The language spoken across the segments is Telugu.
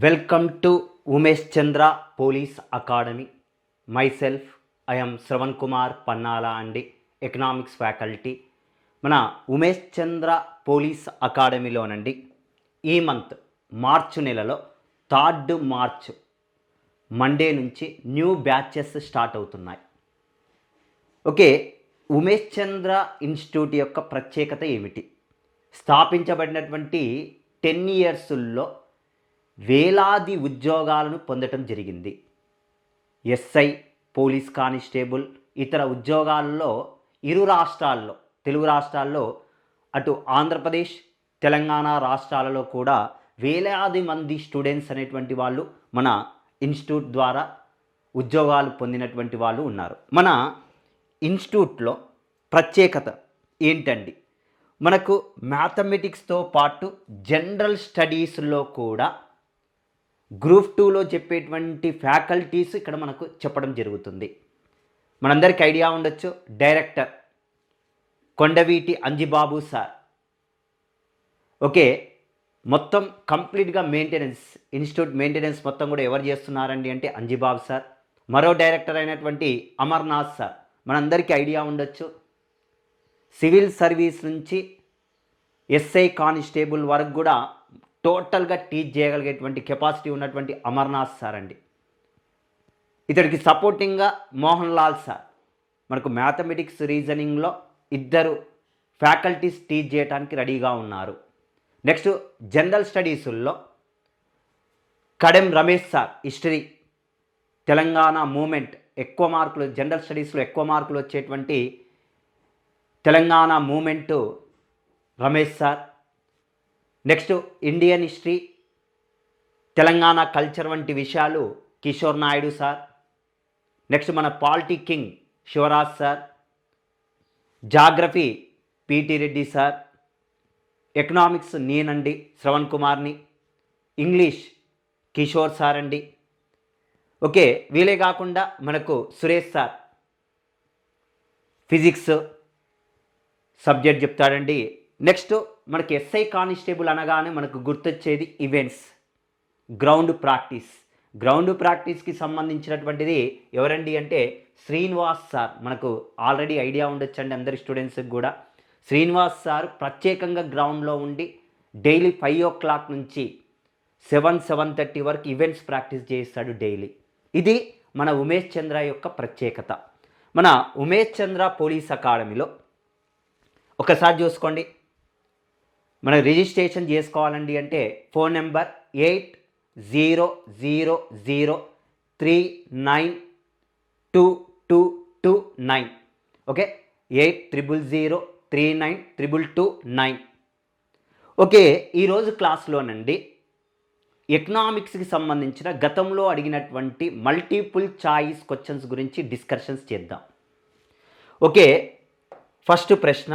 Welcome to Umesh Chandra police academy. Myself I'm Shravan Kumar Pannala అండి, ఎకనామిక్స్ ఫ్యాకల్టీ. మన ఉమేష్ చంద్ర పోలీస్ అకాడమీలోనండి ఈ మంత్ మార్చు నెలలో 3 మార్చ్ మండే నుంచి న్యూ బ్యాచెస్ స్టార్ట్ అవుతున్నాయి. ఓకే, ఉమేష్ చంద్ర ఇన్స్టిట్యూట్ యొక్క ప్రత్యేకత ఏమిటి? స్థాపించబడినటువంటి 10 ఇయర్స్లో వేలాది ఉద్యోగాలను పొందటం జరిగింది. ఎస్ఐ, పోలీస్ కానిస్టేబుల్, ఇతర ఉద్యోగాల్లో తెలుగు రాష్ట్రాల్లో అటు ఆంధ్రప్రదేశ్, తెలంగాణ రాష్ట్రాలలో కూడా వేలాది మంది స్టూడెంట్స్ అనేటువంటి వాళ్ళు మన ఇన్స్టిట్యూట్ ద్వారా ఉద్యోగాలు పొందినటువంటి వాళ్ళు ఉన్నారు. మన ఇన్స్టిట్యూట్లో ప్రత్యేకత ఏంటండి? మనకు మ్యాథమెటిక్స్తో పాటు జనరల్ స్టడీస్లో కూడా గ్రూప్ 2లో చెప్పేటువంటి ఫ్యాకల్టీస్ ఇక్కడ మనకు చెప్పడం జరుగుతుంది. మనందరికీ ఐడియా ఉండొచ్చు, డైరెక్టర్ కొండవీటి అంజిబాబు సార్. ఓకే, మొత్తం కంప్లీట్గా ఇన్స్టిట్యూట్ మెయింటెనెన్స్ మొత్తం కూడా ఎవరు చేస్తున్నారండి అంటే అంజిబాబు సార్. మరో డైరెక్టర్ అయినటువంటి అమర్నాథ్ సార్, మనందరికీ ఐడియా ఉండొచ్చు. సివిల్ సర్వీస్ నుంచి ఎస్ఐ కానిస్టేబుల్ వరకు కూడా టోటల్గా టీచ్ చేయగలిగేటువంటి కెపాసిటీ ఉన్నటువంటి అమర్నాథ్ సార్ అండి. ఇతడికి సపోర్టింగ్గా మోహన్ లాల్ సార్. మనకు మ్యాథమెటిక్స్, రీజనింగ్లో 2 ఫ్యాకల్టీస్ టీచ్ చేయడానికి రెడీగా ఉన్నారు. నెక్స్ట్ జనరల్ స్టడీస్లో Kadem Ramesh sir, history, Telangana movement, ఎక్కువ మార్కులు జనరల్ స్టడీస్లో ఎక్కువ మార్కులు వచ్చేటువంటి Telangana movement Ramesh sir. Next Indian history, Telangana culture వంటి విషయాలు కిషోర్ నాయుడు సార్. నెక్స్ట్ మన polity king Shivaraj sir. Geography PT Reddy sir. Economics నేనండి, శ్రవణ్ కుమార్ని. ఇంగ్లీష్ కిషోర్ సార్ అండి. ఓకే, వీలే కాకుండా మనకు సురేష్ సార్ ఫిజిక్స్ సబ్జెక్ట్ చెప్తాడండి. నెక్స్ట్ మనకి ఎస్ఐ కానిస్టేబుల్ అనగానే మనకు గుర్తొచ్చేది ఈవెంట్స్, గ్రౌండ్ ప్రాక్టీస్కి సంబంధించినటువంటిది ఎవరండి అంటే శ్రీనివాస్ సార్. మనకు ఆల్రెడీ ఐడియా ఉండొచ్చండి అందరి స్టూడెంట్స్కి కూడా. శ్రీనివాస్ సార్ ప్రత్యేకంగా గ్రౌండ్లో ఉండి డైలీ 5 o'clock నుంచి 7-7:30 వరకు ఈవెంట్స్ ప్రాక్టీస్ చేయిస్తాడు డైలీ. ఇది మన ఉమేష్ చంద్ర యొక్క ప్రత్యేకత. మన ఉమేష్ చంద్ర పోలీస్ అకాడమీలో ఒకసారి చూసుకోండి, మనం రిజిస్ట్రేషన్ చేసుకోవాలండి అంటే ఫోన్ నెంబర్ 8000392229. ఓకే, 8003932229. ఓకే, ఈరోజు క్లాస్లోనండి ఎకనామిక్స్కి సంబంధించిన గతంలో అడిగినటువంటి మల్టిపుల్ చాయిస్ క్వశ్చన్స్ గురించి డిస్కషన్స్ చేద్దాం. ఓకే, ఫస్ట్ ప్రశ్న,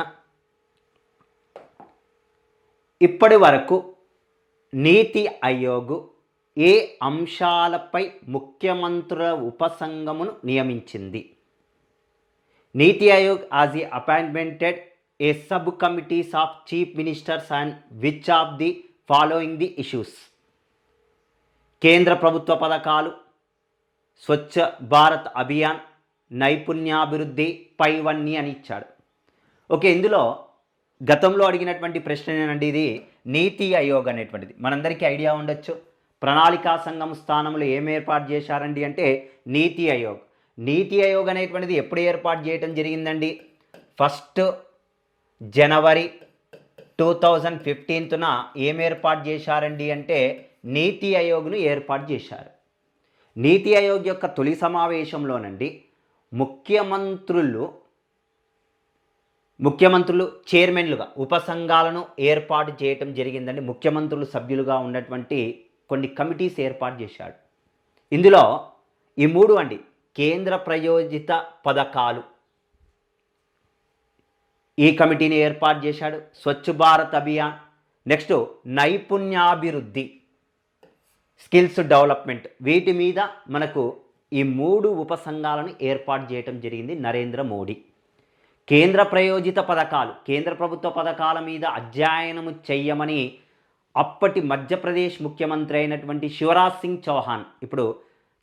ఇప్పటి వరకు నీతి ఆయోగ్ ఏ అంశాలపై ముఖ్యమంత్రుల ఉపసంఘమును నియమించింది? నీతి Aayog as a అపాయింట్మెంటెడ్ A sub committees of chief ministers and which of the following the issues? కేంద్ర ప్రభుత్వ పథకాలు, స్వచ్ఛ భారత్ అభియాన్, నైపుణ్యాభివృద్ధి, పైవన్నీ అని ఇచ్చాడు. ఓకే, ఇందులో గతంలో అడిగినటువంటి ప్రశ్న ఏనండి ఇది. నీతి ఆయోగ్ అనేటువంటిది మనందరికీ ఐడియా ఉండొచ్చు. ప్రణాళికా సంఘం స్థానంలో ఏం ఏర్పాటు చేశారండి అంటే నీతి ఆయోగ్. నీతి ఆయోగ్ అనేటువంటిది ఎప్పుడు ఏర్పాటు చేయడం జరిగిందండి? 1 జనవరి 2015 ఏం ఏర్పాటు చేశారండి అంటే నీతి ఆయోగ్ను ఏర్పాటు చేశారు. నీతి ఆయోగ్ యొక్క తొలి సమావేశంలోనండి ముఖ్యమంత్రులు చైర్మన్లుగా ఉపసంఘాలను ఏర్పాటు చేయటం జరిగిందండి. ముఖ్యమంత్రులు సభ్యులుగా ఉన్నటువంటి కొన్ని కమిటీస్ ఏర్పాటు చేశాడు. ఇందులో ఈ 3 అండి, కేంద్ర ప్రయోజిత పథకాలు, ఈ కమిటీని ఏర్పాటు చేశాడు. స్వచ్ఛ భారత్ అభియాన్, నెక్స్ట్ నైపుణ్యాభివృద్ధి, స్కిల్స్ డెవలప్మెంట్, వీటి మీద మనకు ఈ 3 ఉపసంఘాలను ఏర్పాటు చేయటం జరిగింది నరేంద్ర మోడీ. కేంద్ర ప్రయోజిత పథకాలు, కేంద్ర ప్రభుత్వ పథకాల మీద అధ్యయనము చెయ్యమని అప్పటి మధ్యప్రదేశ్ ముఖ్యమంత్రి అయినటువంటి శివరాజ్ సింగ్ చౌహాన్ ఇప్పుడు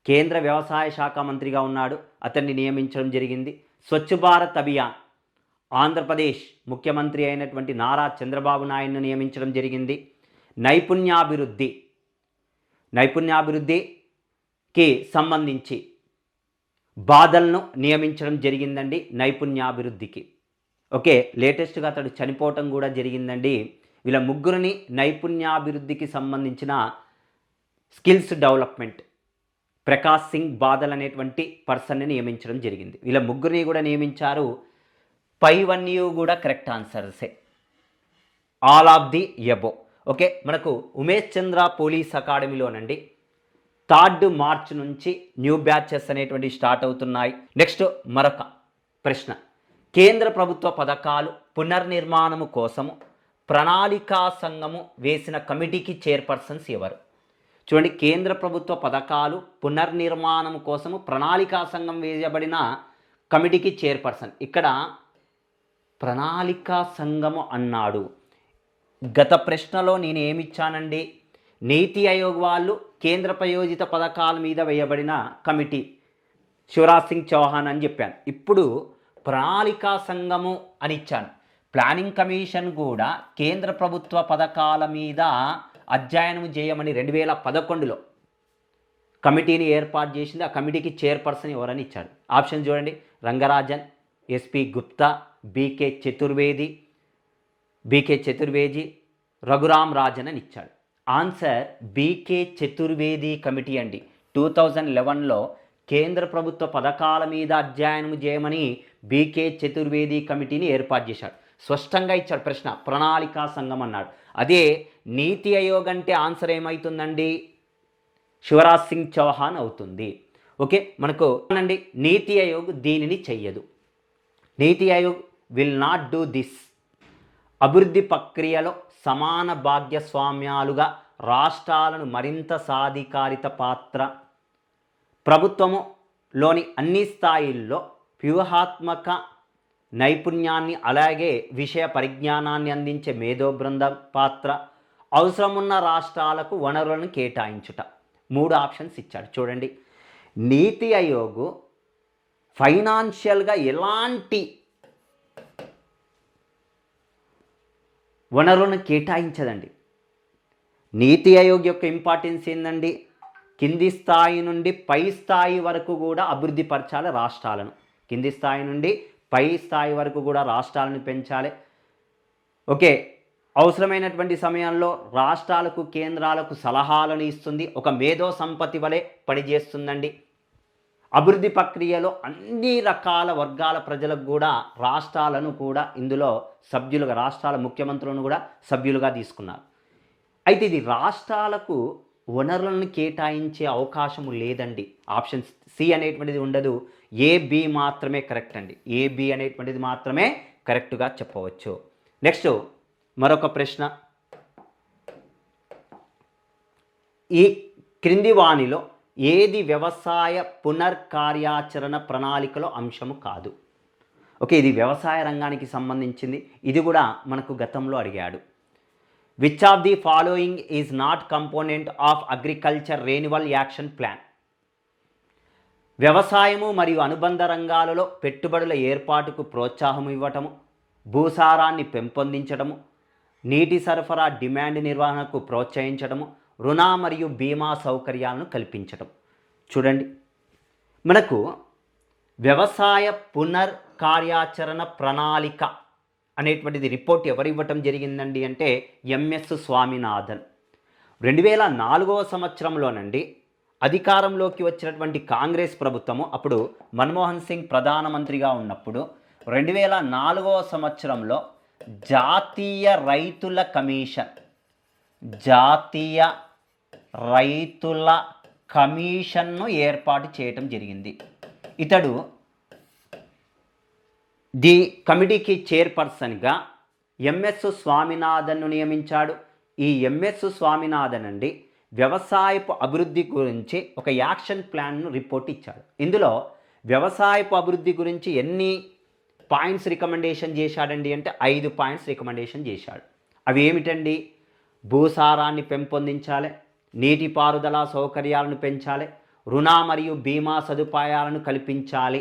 కేంద్ర వ్యవసాయ శాఖ మంత్రిగా ఉన్నాడు, అతన్ని నియమించడం జరిగింది. స్వచ్ఛ భారత్ అభియాన్ ఆంధ్రప్రదేశ్ ముఖ్యమంత్రి అయినటువంటి నారా చంద్రబాబు నాయుడును నియమించడం జరిగింది. నైపుణ్యాభివృద్ధికి సంబంధించి బాదల్ను నియమించడం జరిగిందండి నైపుణ్యాభివృద్ధికి. ఓకే, లేటెస్ట్గా అతడు చనిపోవటం కూడా జరిగిందండి. వీళ్ళ ముగ్గురిని నైపుణ్యాభివృద్ధికి సంబంధించిన స్కిల్స్ డెవలప్మెంట్ ప్రకాష్ సింగ్ బాదల్ అనేటువంటి పర్సన్ని నియమించడం జరిగింది. వీళ్ళ ముగ్గురిని కూడా నియమించారు. పైవన్నీ కూడా కరెక్ట్ ఆన్సర్సే, all of the above. Okay, మనకు ఉమేష్ చంద్ర పోలీస్ అకాడమీలోనండి 3 మార్చ్ నుంచి న్యూ బ్యాచెస్ అనేటువంటి స్టార్ట్ అవుతున్నాయి. నెక్స్ట్ మరొక ప్రశ్న, కేంద్ర ప్రభుత్వ పథకాలు పునర్నిర్మాణము కోసము ప్రణాళికా సంఘము వేసిన కమిటీకి చైర్పర్సన్స్ ఎవరు? చూడండి, కేంద్ర ప్రభుత్వ పథకాలు పునర్నిర్మాణం కోసము ప్రణాళికా సంఘం వేయబడిన కమిటీకి చైర్పర్సన్. ఇక్కడ ప్రణాళికా సంఘము అన్నాడు. గత ప్రశ్నలో నేను ఏమిచ్చానండి, నీతి ఆయోగ్ వాళ్ళు కేంద్ర ప్రయోజిత పథకాల మీద వేయబడిన కమిటీ శివరాజ్ సింగ్ చౌహాన్ అని చెప్పాను. ఇప్పుడు ప్రణాళికా సంఘము అని ఇచ్చాను. ప్లానింగ్ కమిషన్ కూడా కేంద్ర ప్రభుత్వ పథకాల మీద అధ్యయనం చేయమని 2011లో కమిటీని ఏర్పాటు చేసింది. ఆ కమిటీకి చైర్పర్సన్ ఎవరని ఇచ్చాడు. ఆప్షన్ చూడండి, రంగరాజన్, ఎస్పి గుప్తా, బీకే చతుర్వేది, రఘురామ్ రాజన్ అని ఇచ్చాడు. ఆన్సర్ బీకే చతుర్వేది కమిటీ అండి. 2011లో కేంద్ర ప్రభుత్వ పథకాల మీద అధ్యయనం చేయమని బీకే చతుర్వేది కమిటీని ఏర్పాటు చేశాడు. స్పష్టంగా ఇచ్చాడు ప్రశ్న, ప్రణాళికా సంఘం అన్నాడు. అదే నీతి ఆయోగ్ అంటే ఆన్సర్ ఏమవుతుందండి, శివరాజ్ సింగ్ చౌహాన్ అవుతుంది. ఓకే, మనకు అండి నీతి ఆయోగ్ దీనిని చెయ్యదు. నీతి Aayog will not do this. అభివృద్ధి ప్రక్రియలో సమాన భాగస్వామ్యాలుగా రాష్ట్రాలను మరింత సాధికారిత పాత్ర, ప్రభుత్వములోని అన్ని స్థాయిల్లో వ్యూహాత్మక నైపుణ్యాన్ని అలాగే విషయ పరిజ్ఞానాన్ని అందించే మేధో బృందం పాత్ర, అవసరమున్న రాష్ట్రాలకు వనరులను కేటాయించుట. 3 ఆప్షన్స్ ఇచ్చాడు. చూడండి, నీతి ఆయోగ్ ఫైనాన్షియల్గా ఎలాంటి వనరులను కేటాయించదండి. నీతి ఆయోగ్ యొక్క ఇంపార్టెన్స్ ఏందండి, కింది స్థాయి నుండి పై స్థాయి వరకు కూడా అభివృద్ధి పరచాలి రాష్ట్రాలను. కింది స్థాయి నుండి పై స్థాయి వరకు కూడా రాష్ట్రాలను పెంచాలి. ఓకే, అవసరమైనటువంటి సమయంలో రాష్ట్రాలకు కేంద్రాలకు సలహాలను ఇస్తుంది. ఒక మేధో సంపత్తి వలె పనిచేస్తుందండి. అభివృద్ధి ప్రక్రియలో అన్ని రకాల వర్గాల ప్రజలకు కూడా రాష్ట్రాలను కూడా ఇందులో సభ్యులుగా, రాష్ట్రాల ముఖ్యమంత్రులను కూడా సభ్యులుగా తీసుకున్నారు. అయితే ఇది రాష్ట్రాలకు వనరులను కేటాయించే అవకాశము లేదండి. ఆప్షన్ సి అనేటువంటిది ఉండదు. ఏబి మాత్రమే కరెక్ట్ అండి. ఏబి అనేటువంటిది మాత్రమే కరెక్ట్గా చెప్పవచ్చు. నెక్స్ట్ మరొక ప్రశ్న, ఈ క్రింది వాణిలో ఏది వ్యవసాయ పునర్కార్యాచరణ ప్రణాళికలో అంశము కాదు? ఓకే, ఇది వ్యవసాయ రంగానికి సంబంధించింది. ఇది కూడా మనకు గతంలో అడిగాడు. Which of the following is not component of agriculture renewal action plan? వ్యవసాయము మరియు అనుబంధ రంగాలలో పెట్టుబడుల ఏర్పాటుకు ప్రోత్సాహం ఇవ్వటము, భూసారాన్ని పెంపొందించడము, నీటి సరఫరా డిమాండ్ నిర్వహణకు ప్రోత్సహించడము, రుణ మరియు బీమా సౌకర్యాలను కల్పించడం. చూడండి, మనకు వ్యవసాయ పునర్కార్యాచరణ ప్రణాళిక అనేటువంటిది రిపోర్ట్ ఎవరు ఇవ్వటం జరిగిందండి అంటే ఎంఎస్ స్వామినాథన్. 2004వ సంవత్సరంలోనండి అధికారంలోకి వచ్చినటువంటి కాంగ్రెస్ ప్రభుత్వము, అప్పుడు మన్మోహన్ సింగ్ ప్రధానమంత్రిగా ఉన్నప్పుడు 2004వ సంవత్సరంలో జాతీయ రైతుల కమిషన్ను ఏర్పాటు చేయటం జరిగింది. ఇతడు ది కమిటీకి చైర్పర్సన్గా ఎంఎస్ స్వామినాథన్ను నియమించాడు. ఈ ఎంఎస్ స్వామినాథన్ అండి వ్యవసాయపు అభివృద్ధి గురించి ఒక యాక్షన్ ప్లాన్ను రిపోర్ట్ ఇచ్చాడు. ఇందులో వ్యవసాయపు అభివృద్ధి గురించి ఎన్ని పాయింట్స్ రికమెండేషన్ చేశాడండి అంటే 5 పాయింట్స్ రికమెండేషన్ చేశాడు. అవి ఏమిటండి? భూసారాన్ని పెంపొందించాలి, నీటిపారుదల సౌకర్యాలను పెంచాలి, రుణ మరియు బీమా సదుపాయాలను కల్పించాలి.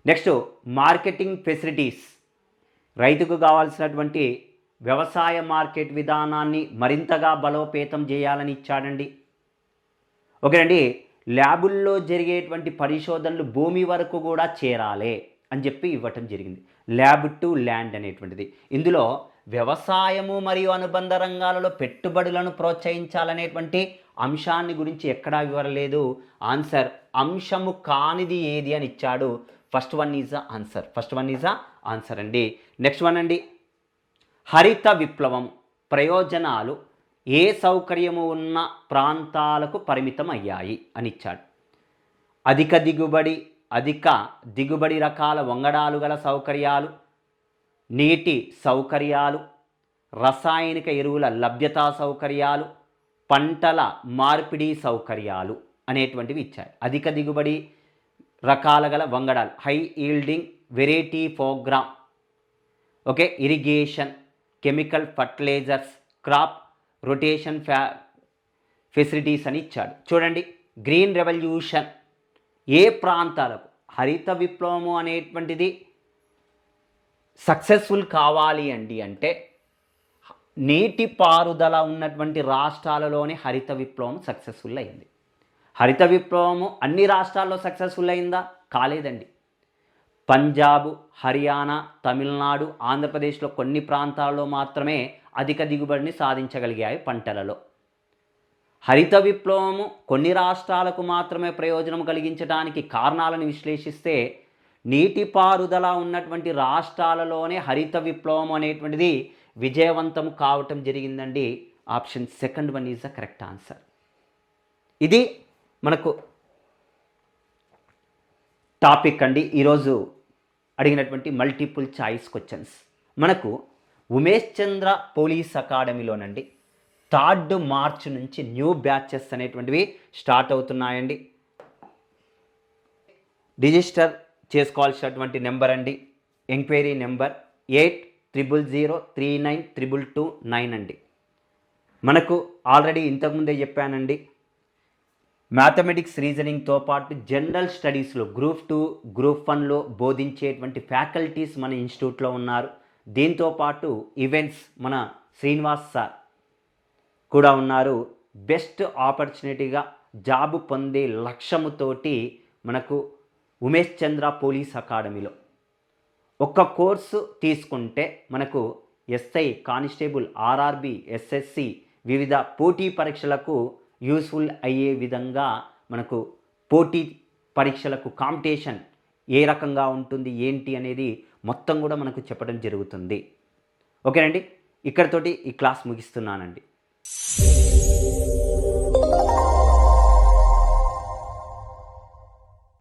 నెక్స్ట్ మార్కెటింగ్ ఫెసిలిటీస్, రైతుకు కావాల్సినటువంటి వ్యవసాయ మార్కెట్ విధానాన్ని మరింతగా బలోపేతం చేయాలని ఇచ్చాడండి. ఓకేనండి. ల్యాబుల్లో జరిగేటువంటి పరిశోధనలు భూమి వరకు కూడా చేరాలి అని చెప్పి ఇవ్వటం జరిగింది. ల్యాబ్ టు ల్యాండ్ అనేటువంటిది. ఇందులో వ్యవసాయము మరియు అనుబంధ రంగాలలో పెట్టుబడులను ప్రోత్సహించాలనేటువంటి అంశాన్ని గురించి ఎక్కడా వివరలేదు. ఆన్సర్ అంశము కానిది ఏది అని ఇచ్చాడు. ఫస్ట్ వన్ ఈజ్ ఆన్సర్ అండి. నెక్స్ట్ వన్ అండి, హరిత విప్లవం ప్రయోజనాలు ఏ సౌకర్యము ఉన్న ప్రాంతాలకు పరిమితం అయ్యాయి అని ఇచ్చాడు. అధిక దిగుబడి రకాల వంగడాలు గల సౌకర్యాలు, నీటి సౌకర్యాలు, రసాయనిక ఎరువుల లభ్యతా సౌకర్యాలు, పంటల మార్పిడి సౌకర్యాలు అనేటువంటివి ఇచ్చారు. అధిక దిగుబడి రకాల గల వంగడాలు, high yielding variety programme, okay, irrigation, chemical fertilizers, crop rotation facilities అని ఇచ్చాడు. చూడండి, గ్రీన్ రెవల్యూషన్ ఏ ప్రాంతాలకు, హరిత విప్లవము అనేటువంటిది సక్సెస్ఫుల్ కావాలి అంటే నీటిపారుదల ఉన్నటువంటి రాష్ట్రాలలోనే హరిత విప్లవం సక్సెస్ఫుల్ అయింది. హరిత విప్లవము అన్ని రాష్ట్రాల్లో సక్సెస్ఫుల్ అయిందా? కాలేదండి. పంజాబ్, హర్యానా, తమిళనాడు, ఆంధ్రప్రదేశ్లో కొన్ని ప్రాంతాల్లో మాత్రమే అధిక దిగుబడిని సాధించగలిగాయి పంటలలో. హరిత విప్లవము కొన్ని రాష్ట్రాలకు మాత్రమే ప్రయోజనం కలిగించడానికి కారణాలను విశ్లేషిస్తే నీటిపారుదల ఉన్నటువంటి రాష్ట్రాలలోనే హరిత విప్లవం అనేటువంటిది విజయవంతం కావటం జరిగిందండి. Option second one is the correct answer. ఇది మనకు టాపిక్ అండి. ఈరోజు అడిగినటువంటి మల్టిపుల్ చాయిస్ క్వశ్చన్స్. మనకు ఉమేష్ చంద్ర పోలీస్ అకాడమీలోనండి 3 మార్చ్ నుంచి న్యూ బ్యాచెస్ అనేటువంటివి స్టార్ట్ అవుతున్నాయండి. రిజిస్టర్ చేసుకోవాల్సినటువంటి నెంబర్ అండి, ఎంక్వైరీ నెంబర్ 8000039229 అండి. మనకు ఆల్రెడీ ఇంతకుముందే చెప్పానండి, మ్యాథమెటిక్స్ రీజనింగ్తో పాటు జనరల్ స్టడీస్లో గ్రూప్ 2 గ్రూప్ 1లో బోధించేటువంటి ఫ్యాకల్టీస్ మన ఇన్స్టిట్యూట్లో ఉన్నారు. దీంతోపాటు ఈవెంట్స్ మన శ్రీనివాస్ సార్ కూడా ఉన్నారు. బెస్ట్ ఆపర్చునిటీగా జాబ్ పొందే లక్ష్యముతోటి మనకు ఉమేష్ చంద్ర పోలీస్ అకాడమీలో ఒక్క కోర్సు తీసుకుంటే మనకు ఎస్ఐ, కానిస్టేబుల్, ఆర్ఆర్బి, ఎస్ఎస్సి వివిధ పోటీ పరీక్షలకు యూస్ఫుల్ అయ్యే విధంగా మనకు పోటీ పరీక్షలకు కాంపిటీషన్ ఏ రకంగా ఉంటుంది ఏంటి అనేది మొత్తం కూడా మనకు చెప్పడం జరుగుతుంది. ఓకేనండి, ఇక్కడితోటి ఈ క్లాస్ ముగిస్తున్నానండి.